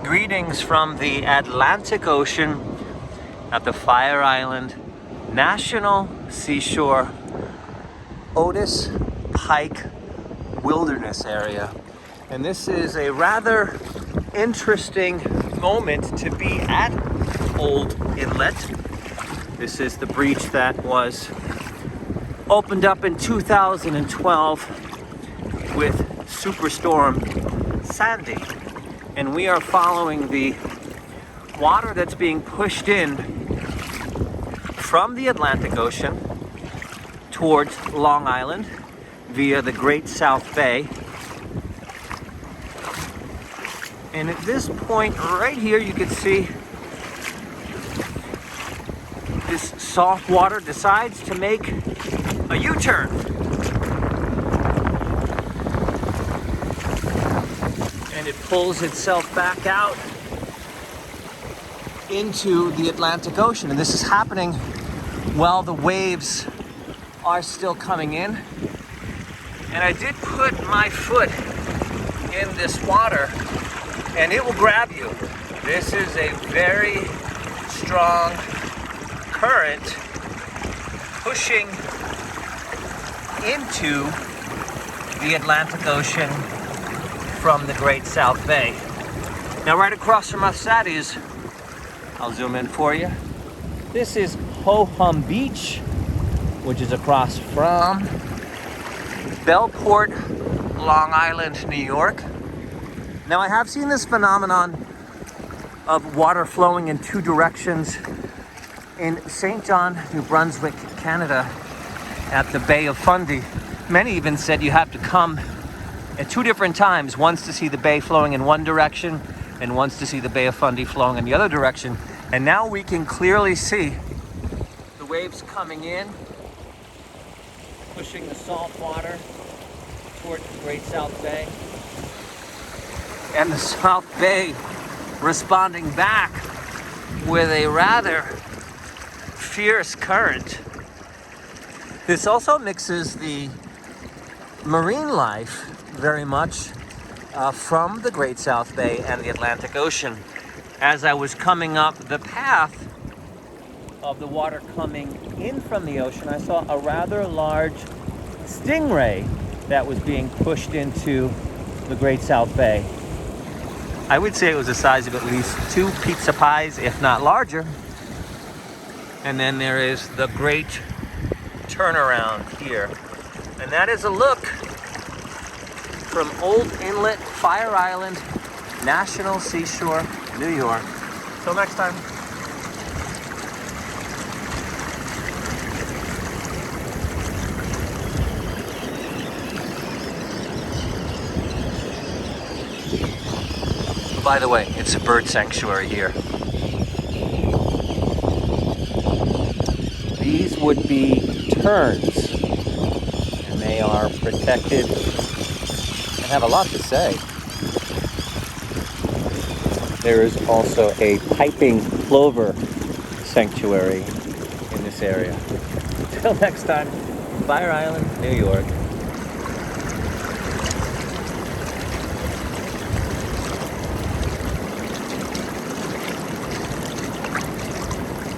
Greetings from the Atlantic Ocean at the Fire Island National Seashore Otis Pike Wilderness Area. And this is a rather interesting moment to be at Old Inlet. This is the breach that was opened up in 2012 with Superstorm Sandy. And we are following the water that's being pushed in from the Atlantic Ocean towards Long Island via the Great South Bay. And at this point right here, you can see this soft water decides to make a U-turn. And it pulls itself back out into the Atlantic Ocean. And this is happening while the waves are still coming in. And I did put my foot in this water and it will grab you. This is a very strong current pushing into the Atlantic Ocean from the Great South Bay. Now right across from us, that is, I'll zoom in for you. This is Beach, which is across from Bellport, Long Island, New York. Now I have seen this phenomenon of water flowing in two directions in St. John, New Brunswick, Canada, at the Bay of Fundy. Many even said you have to come at two different times, once to see the bay flowing in one direction and once to see the Bay of Fundy flowing in the other direction. And now we can clearly see the waves coming in, pushing the salt water towards the Great South Bay. And the South Bay responding back with a rather fierce current. This also mixes the marine life very much from the Great South Bay and the Atlantic Ocean. As I was coming up the path of the water coming in from the ocean, I saw a rather large stingray that was being pushed into the Great South Bay. I would say it was the size of at least 2 pizza pies, if not larger. And then there is the great turnaround here. And that is a look from Old Inlet, Fire Island, National Seashore, New York. Till next time. By the way, it's a bird sanctuary here. These would be terns, and they are protected and have a lot to say. There is also a piping plover sanctuary in this area. Till next time, Fire Island, New York.